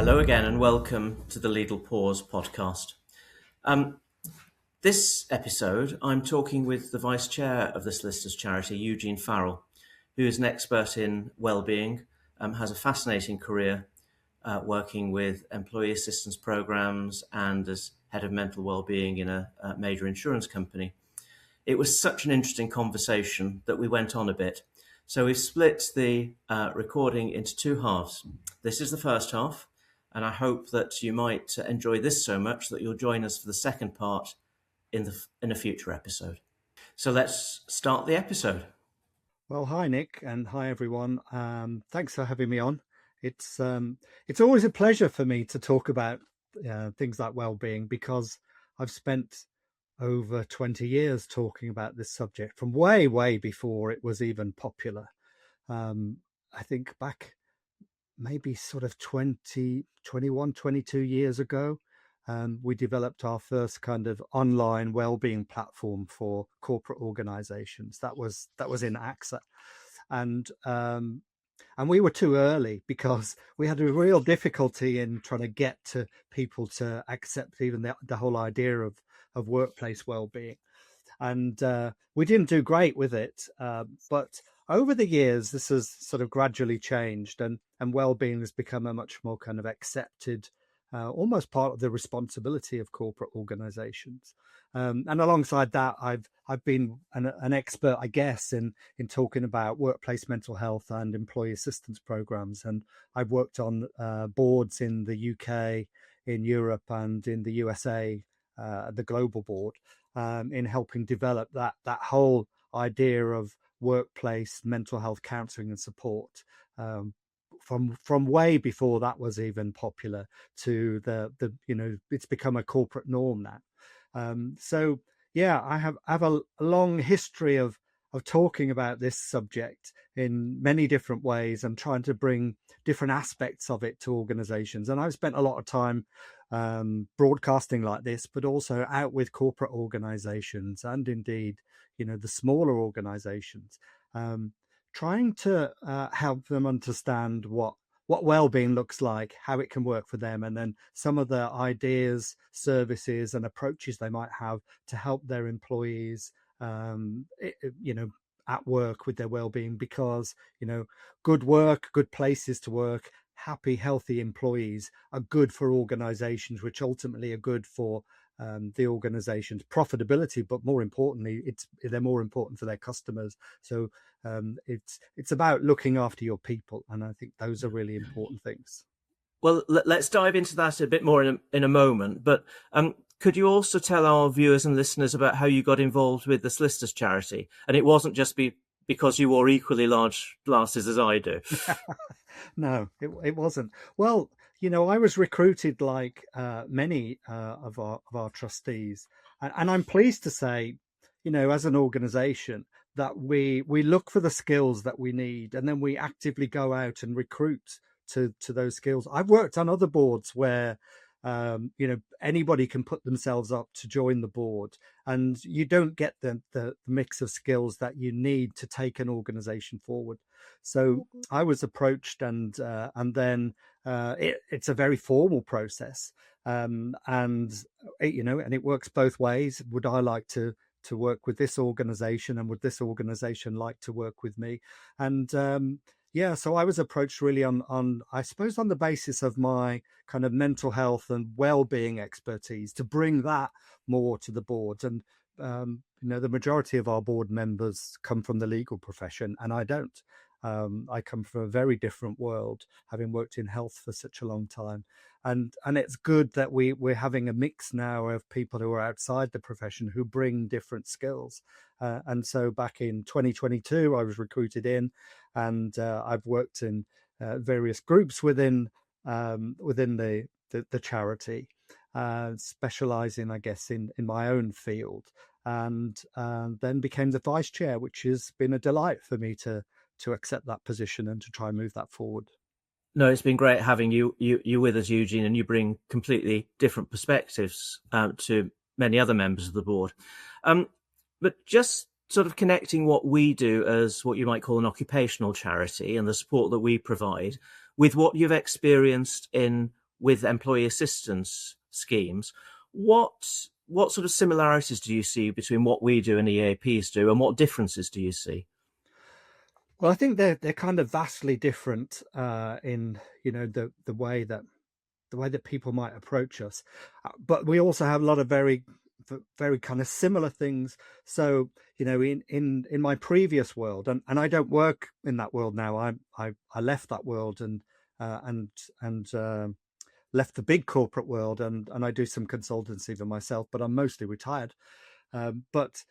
Hello again and welcome to the Legal Pause podcast. This episode, I'm talking with the Vice Chair of the Solicitors Charity, Eugene Farrell, who is an expert in wellbeing, has a fascinating career working with employee assistance programs and as head of mental wellbeing in a major insurance company. It was such an interesting conversation that we went on a bit. So we've split the recording into two halves. This is the first half, and I hope that you might enjoy this so much that you'll join us for the second part in a future episode. So let's start the episode. Well, hi, Nick, and hi, everyone. Thanks for having me on. It's always a pleasure for me to talk about things like well-being, because I've spent over 20 years talking about this subject from way before it was even popular. I think back maybe sort of 21, 22 years ago, we developed our first kind of online wellbeing platform for corporate organizations. That was in AXA. And we were too early because we had a real difficulty in trying to get to people to accept even the whole idea of workplace wellbeing. And we didn't do great with it. But over the years, this has sort of gradually changed, and wellbeing has become a much more kind of accepted, almost part of the responsibility of corporate organizations. And alongside that, I've been an expert, I guess, in talking about workplace mental health and employee assistance programs. And I've worked on boards in the UK, in Europe, and in the USA, the global board, in helping develop that whole idea of workplace mental health counselling and support, from way before that was even popular to the it's become a corporate norm now. So yeah, I have a long history of talking about this subject in many different ways and trying to bring different aspects of it to organizations. And I've spent a lot of time broadcasting like this, but also out with corporate organizations and indeed, the smaller organizations, trying to help them understand what well-being looks like, how it can work for them, and then some of the ideas, services and approaches they might have to help their employees, at work with their well-being, because, good work, good places to work, happy, healthy employees are good for organizations, which ultimately are good for the organization's profitability, but more importantly, they're more important for their customers. So it's about looking after your people, and I think those are really important things. Well, let's dive into that a bit more in a moment. But could you also tell our viewers and listeners about how you got involved with the Solicitors Charity? And it wasn't just because you wore equally large glasses as I do. No, it wasn't. Well, I was recruited like many of our trustees, and I'm pleased to say, as an organisation, that we look for the skills that we need, and then we actively go out and recruit to those skills. I've worked on other boards where anybody can put themselves up to join the board, and you don't get the mix of skills that you need to take an organisation forward. So I was approached, and then it's a very formal process, and it works both ways. Would I like to work with this organisation, and would this organisation like to work with me? And so I was approached really on I suppose on the basis of my kind of mental health and well-being expertise, to bring that more to the board. And the majority of our board members come from the legal profession, and I don't. I come from a very different world, having worked in health for such a long time. And it's good that we're having a mix now of people who are outside the profession who bring different skills. And so back in 2022, I was recruited in, and I've worked in various groups within the charity, specialising, I guess, in my own field, and then became the vice chair, which has been a delight for me to accept that position and to try and move that forward. No, it's been great having you with us, Eugene, and you bring completely different perspectives to many other members of the board. But just sort of connecting what we do as what you might call an occupational charity and the support that we provide with what you've experienced in with employee assistance schemes. What sort of similarities do you see between what we do and EAPs do, and what differences do you see? Well, I think they're kind of vastly different in the way that people might approach us, but we also have a lot of very kind of similar things. So in my previous world, and I don't work in that world now. I left that world and left the big corporate world, and I do some consultancy for myself, but I'm mostly retired. But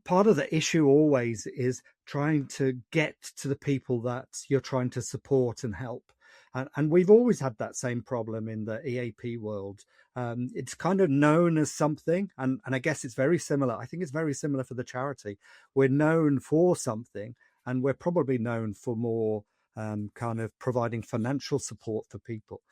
part of the issue always is trying to get to the people that you're trying to support and help. And we've always had that same problem in the EAP world. It's kind of known as something, and I guess it's very similar. I think it's very similar for the charity. We're known for something, and we're probably known for more kind of providing financial support for people.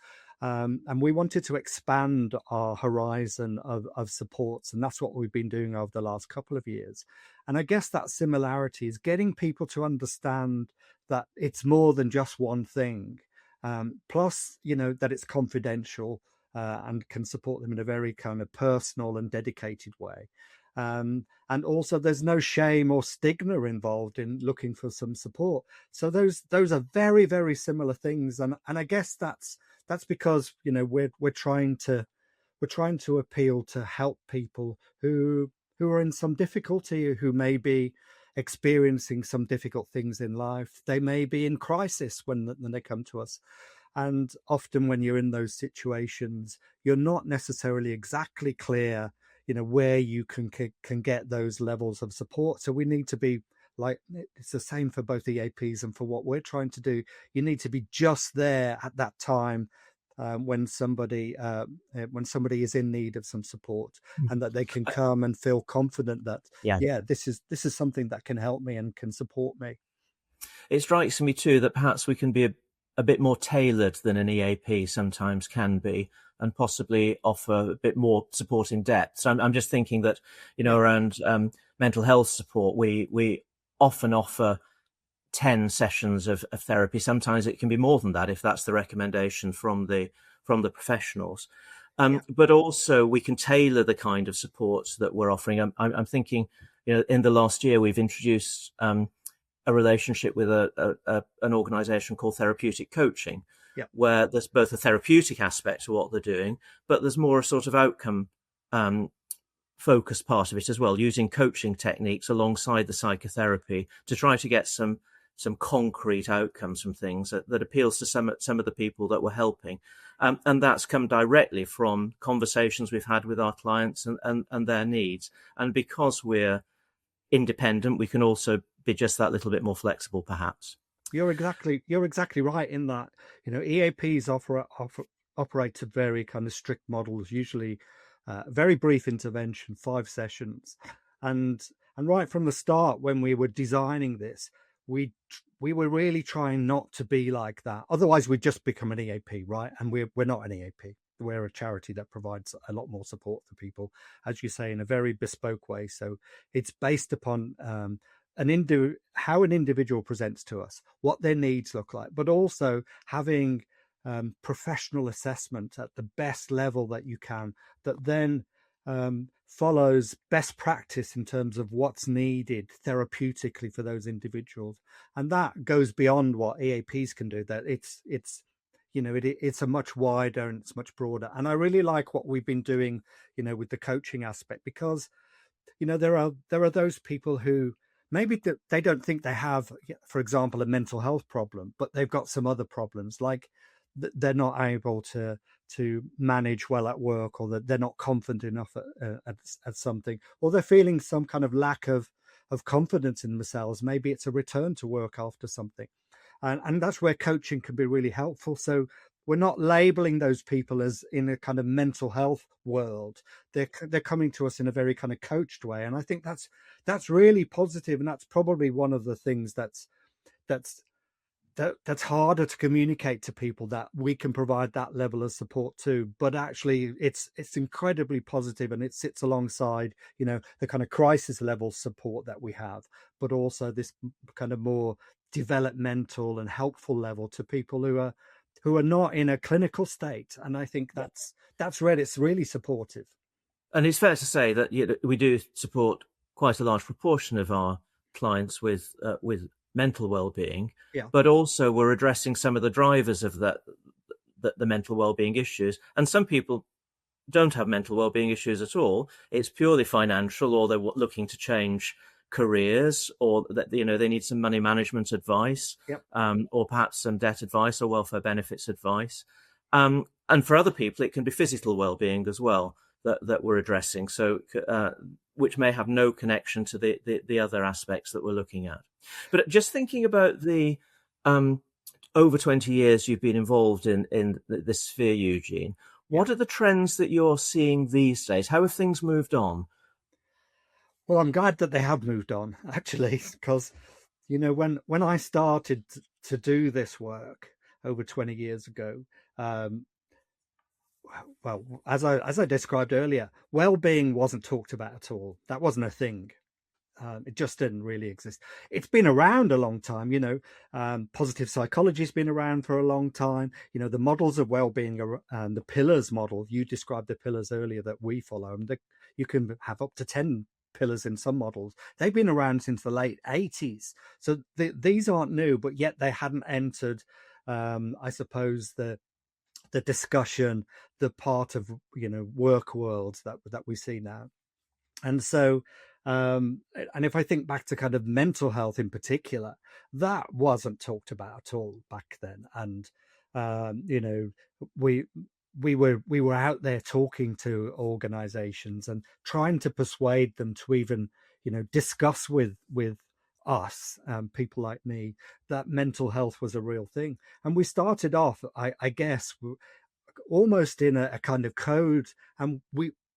And we wanted to expand our horizon of supports, and that's what we've been doing over the last couple of years. And I guess that similarity is getting people to understand that it's more than just one thing. Plus, that it's confidential and can support them in a very kind of personal and dedicated way. And also, there's no shame or stigma involved in looking for some support. So those are very, very similar things, and I guess that's because we're trying to appeal to help people who are in some difficulty, who may be experiencing some difficult things in life. They may be in crisis when they come to us. And often when you're in those situations, you're not necessarily exactly clear, where you can get those levels of support. So we need to be like, it's the same for both EAPs and for what we're trying to do. You need to be just there at that time when somebody is in need of some support, and that they can come and feel confident that this is something that can help me and can support me. It strikes me too that perhaps we can be a bit more tailored than an EAP sometimes can be, and possibly offer a bit more support in depth. So I'm just thinking that, around mental health support, we often offer 10 sessions of therapy. Sometimes it can be more than that if that's the recommendation from the professionals. But also we can tailor the kind of support that we're offering. I'm thinking, in the last year, we've introduced a relationship with an organization called Therapeutic Coaching, where there's both a therapeutic aspect to what they're doing, but there's more a sort of outcome focused part of it as well, using coaching techniques alongside the psychotherapy to try to get some concrete outcomes from things that appeals to some of the people that we're helping. And that's come directly from conversations we've had with our clients and their needs. And because we're independent, we can also be just that little bit more flexible, perhaps. You're exactly right in that, EAPs operate to very kind of strict models, usually very brief intervention, 5 sessions. And right from the start, when we were designing this, we were really trying not to be like that. Otherwise, we'd just become an EAP, right? And we're not an EAP. We're a charity that provides a lot more support for people, as you say, in a very bespoke way. So it's based upon how an individual presents to us, what their needs look like, but also having professional assessment at the best level that you can, that then follows best practice in terms of what's needed therapeutically for those individuals. And that goes beyond what EAPs can do. That it's a much wider and it's much broader. And I really like what we've been doing, with the coaching aspect, because there are those people who maybe they don't think they have, for example, a mental health problem, but they've got some other problems, like they're not able to manage well at work, or that they're not confident enough at something, or they're feeling some kind of lack of confidence in themselves. Maybe it's a return to work after something. And that's where coaching can be really helpful. So we're not labeling those people as in a kind of mental health world. They're coming to us in a very kind of coached way. And I think that's really positive. And that's probably one of the things that's harder to communicate to people, that we can provide that level of support too. But actually it's incredibly positive, and it sits alongside, the kind of crisis level support that we have, but also this kind of more developmental and helpful level to people who are who are not in a clinical state. And I think that's where it's really supportive. And it's fair to say that we do support quite a large proportion of our clients with mental well-being, Yeah. but also we're addressing some of the drivers of the mental well-being issues. And some people don't have mental well-being issues at all. It's purely financial, or they're looking to change careers, or that they need some money management advice, Yep. or perhaps some debt advice or welfare benefits advice. And for other people, it can be physical well-being as well that we're addressing. So, which may have no connection to the other aspects that we're looking at. But just thinking about the over 20 years you've been involved in this sphere, Eugene, what are the trends that you're seeing these days? How have things moved on? Well, I'm glad that they have moved on, actually, because, when I started to do this work over 20 years ago, well, as I described earlier, well-being wasn't talked about at all. That wasn't a thing. It just didn't really exist. It's been around a long time, positive psychology has been around for a long time. The models of well-being and the pillars model, you described the pillars earlier that we follow, and you can have up to 10 pillars in some models. They've been around since the late 80s. So these aren't new, but yet they hadn't entered, I suppose, the discussion, the part of, work worlds that we see now. And so, and if I think back to kind of mental health in particular, that wasn't talked about at all back then. And, we were out there talking to organizations and trying to persuade them to even, discuss with us, people like me, that mental health was a real thing. And we started off, I guess, almost in a kind of code, and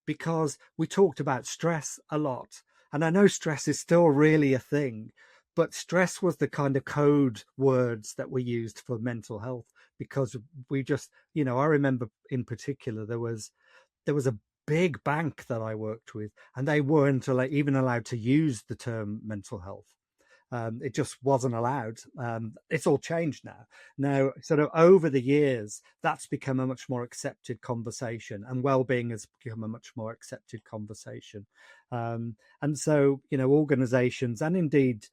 because we talked about stress a lot. And I know stress is still really a thing, but stress was the kind of code words that we used for mental health, because we just, I remember in particular, there was a big bank that I worked with, and they weren't even allowed to use the term mental health. It just wasn't allowed. It's all changed now. Now, sort of over the years, that's become a much more accepted conversation, and well-being has become a much more accepted conversation. And so, organizations, and indeed,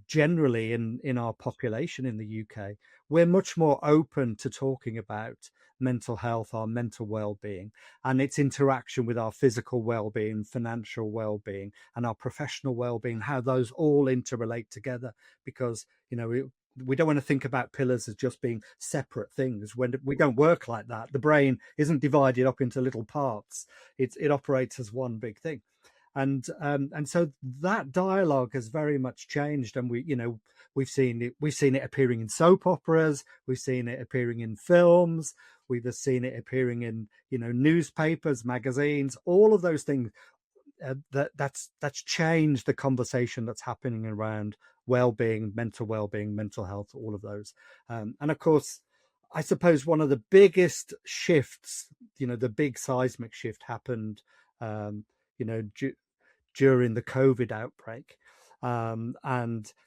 generally in our population in the UK, we're much more open to talking about mental health, our mental well-being, and its interaction with our physical well-being, financial well-being, and our professional well-being, how those all interrelate together. Because, we don't want to think about pillars as just being separate things. When we don't work like that, the brain isn't divided up into little parts. It operates as one big thing. And so that dialogue has very much changed, and we've seen it appearing in soap operas, we've seen it appearing in films, we've seen it appearing in newspapers, magazines, all of those things. That's changed the conversation that's happening around well-being, mental health, all of those. And of course, I suppose one of the biggest shifts, the big seismic shift happened, during the COVID outbreak. And,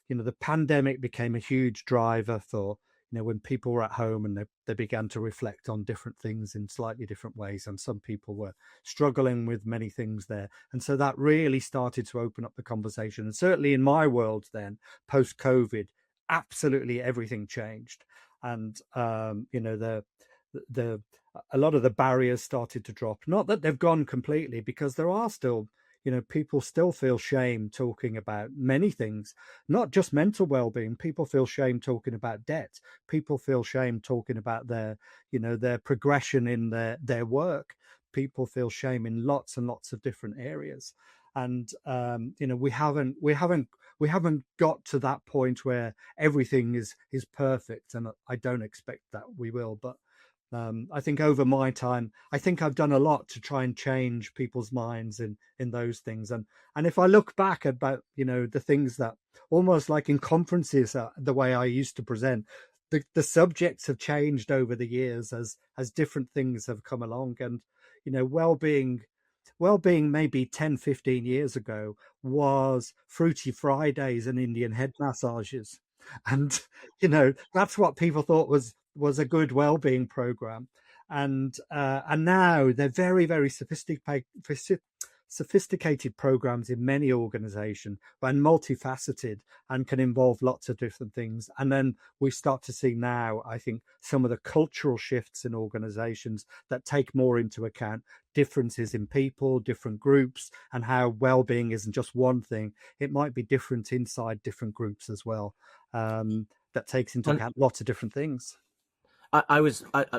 the pandemic became a huge driver for, when people were at home and they began to reflect on different things in slightly different ways. And some people were struggling with many things there. And so that really started to open up the conversation. And certainly in my world then, post-COVID, absolutely everything changed. And, a lot of the barriers started to drop. Not that they've gone completely, because there are still, people still feel shame talking about many things, not just mental well-being. People feel shame talking about debt. People feel shame talking about their progression in their work. People feel shame in lots and lots of different areas. And, we haven't got to that point where everything is perfect. And I don't expect that we will, but I think over my time, I think I've done a lot to try and change people's minds in those things. And if I look back about, the things that almost like in conferences, the way I used to present, the subjects have changed over the years as different things have come along. And, well-being maybe 10, 15 years ago was Fruity Fridays and Indian head massages. And, that's what people thought was was a good well-being program, and now they're very, very sophisticated programs in many organizations and multifaceted and can involve lots of different things. And then we start to see now, I think, some of the cultural shifts in organizations that take more into account differences in people, different groups, and how well-being isn't just one thing. It might be different inside different groups as well. That takes into And account lots of different things. I'm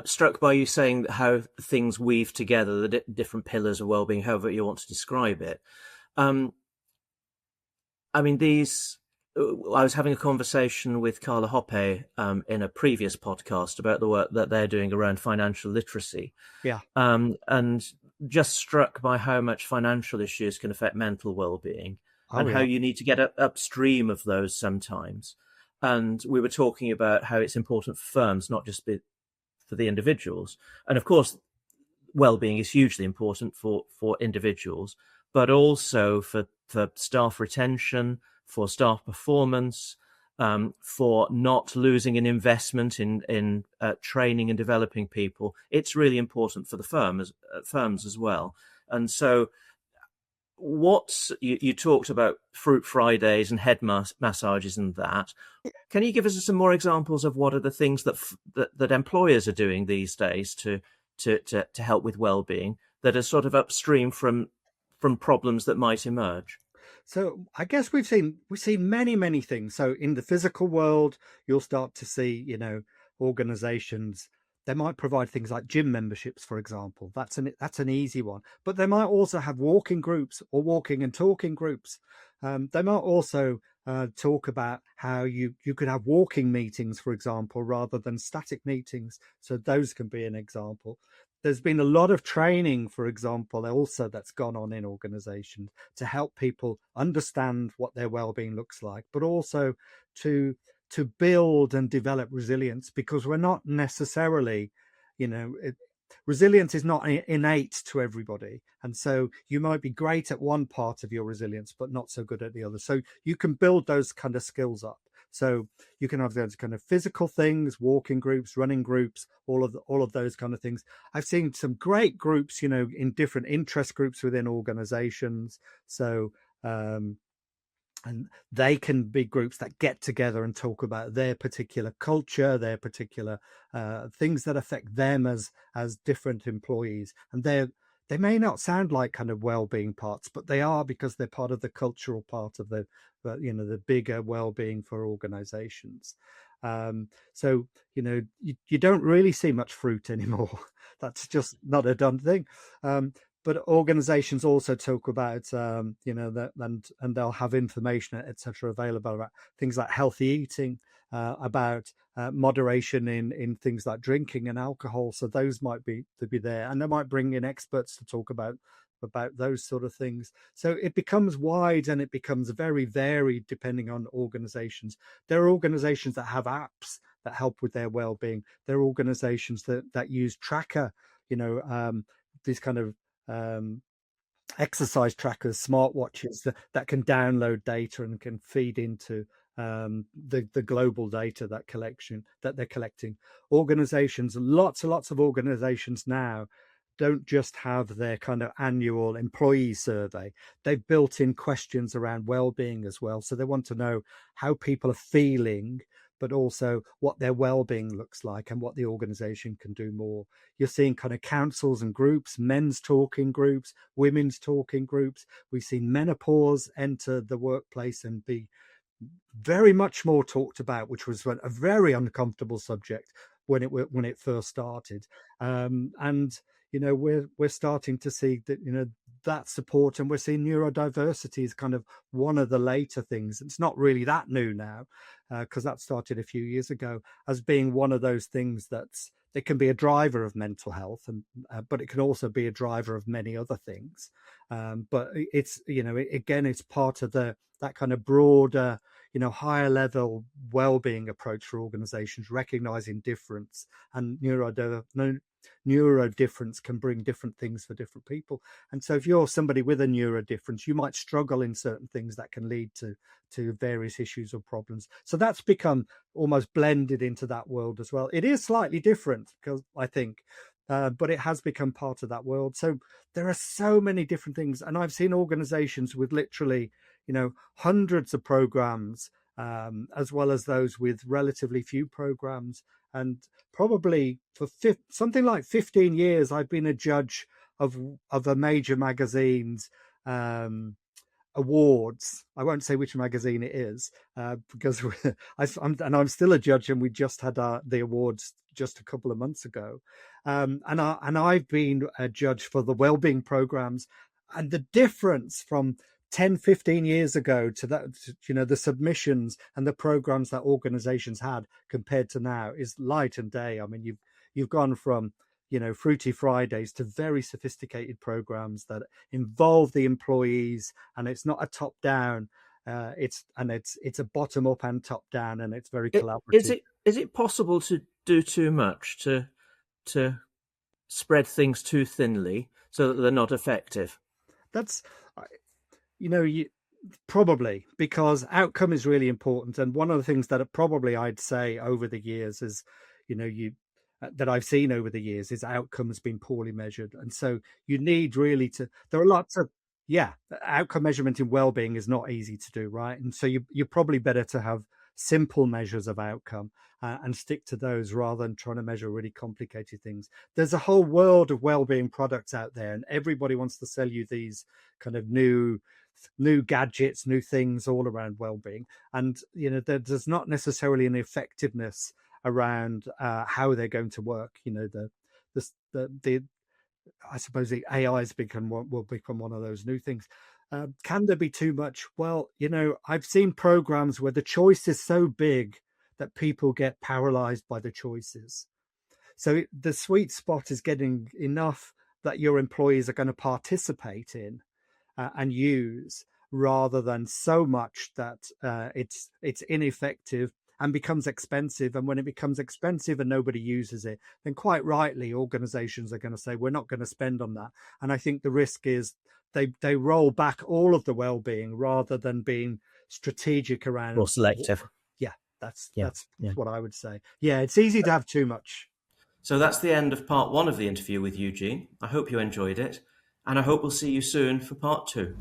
struck by you saying how things weave together, the different pillars of well-being, however you want to describe it. Um, I mean, I was having a conversation with Carla Hoppe in a previous podcast about the work that they're doing around financial literacy, Yeah. and just struck by how much financial issues can affect mental well-being, Oh, and how yeah. you need to get upstream of those sometimes. And we were talking about how it's important for firms, not just for the individuals. And of course, well-being is hugely important for individuals, but also for staff retention, for staff performance, for not losing an investment in training and developing people. It's really important for the firms as well. And so you talked about Fruit Fridays and head massages and that. Can you give us some more examples of what are the things that employers are doing these days to help with well-being that are sort of upstream from problems that might emerge? So I guess we've seen many things. So in the physical world, you'll start to see, organizations, they might provide things like gym memberships, for example. That's an easy one. But they might also have walking groups or walking and talking groups. They might also talk about how you could have walking meetings, for example, rather than static meetings. So those can be an example. There's been a lot of training, for example, also that's gone on in organizations to help people understand what their well-being looks like, but also to build and develop resilience, because we're not necessarily, resilience is not innate to everybody. And so you might be great at one part of your resilience, but not so good at the other. So you can build those kind of skills up. So you can have those kind of physical things, walking groups, running groups, all of those kind of things. I've seen some great groups, in different interest groups within organizations. So, and they can be groups that get together and talk about their particular culture, their particular things that affect them as different employees. And they may not sound like kind of well-being parts, but they are, because they're part of the cultural part of the bigger well-being for organizations. So you don't really see much fruit anymore. That's just not a done thing. But organizations also talk about, that, and they'll have information, etc., available about things like healthy eating, about moderation in things like drinking and alcohol. So those might be there, and they might bring in experts to talk about those sort of things. So it becomes wide and it becomes very varied depending on organizations. There are organizations that have apps that help with their well-being. There are organizations that use tracker, these kind of exercise trackers, smartwatches that can download data and can feed into the global data that they're collecting. Organizations, lots and lots of organizations now don't just have their kind of annual employee survey. They've built in questions around well-being as well. So they want to know how people are feeling, but also what their well-being looks like and what the organization can do more. You're seeing kind of councils and groups, men's talking groups, women's talking groups. We've seen menopause enter the workplace and be very much more talked about, which was a very uncomfortable subject when it first started. And we're starting to see that that support, and we're seeing neurodiversity is kind of one of the later things. It's not really that new now, because that started a few years ago, as being one of those things it can be a driver of mental health, and but it can also be a driver of many other things. But it's again, it's part of that kind of broader higher level well-being approach for organizations, recognizing difference, and neuro difference can bring different things for different people. And so if you're somebody with a neuro difference, you might struggle in certain things that can lead to various issues or problems. So that's become almost blended into that world as well. It is slightly different, because I think, but it has become part of that world. So there are so many different things, and I've seen organizations with literally, hundreds of programs, as well as those with relatively few programs. And probably for something like 15 years, I've been a judge of a major magazine's awards. I won't say which magazine it is, because I'm still a judge, and we just had the awards just a couple of months ago. And I've been a judge for the wellbeing programs, and the difference from 10, 15 years ago to that, the submissions and the programs that organizations had compared to now is light and day. I mean, you've gone from, Fruity Fridays to very sophisticated programs that involve the employees, and it's not a top down. It's a bottom up and top down, and it's very collaborative. Is it possible to do too much, to spread things too thinly so that they're not effective? That's, probably, because outcome is really important. And one of the things that probably I'd say over the years is, that I've seen over the years is outcome has been poorly measured. And so you need really there are lots of, outcome measurement in wellbeing is not easy to do, right? And so you're probably better to have simple measures of outcome, and stick to those rather than trying to measure really complicated things. There's a whole world of wellbeing products out there, and everybody wants to sell you these kind of new gadgets, new things all around wellbeing. And, there's not necessarily an effectiveness around how they're going to work. I suppose the AI will become one of those new things. Can there be too much? Well, I've seen programs where the choice is so big that people get paralyzed by the choices. So the sweet spot is getting enough that your employees are going to participate in and use, rather than so much that it's ineffective and becomes expensive. And when it becomes expensive and nobody uses it, then quite rightly, organizations are going to say, we're not going to spend on that. And I think the risk is they roll back all of the well-being rather than being strategic around, or selective. That's what I would say. It's easy to have too much. So that's the end of part 1 of the interview with Eugene. I hope you enjoyed it, and I hope we'll see you soon for part 2.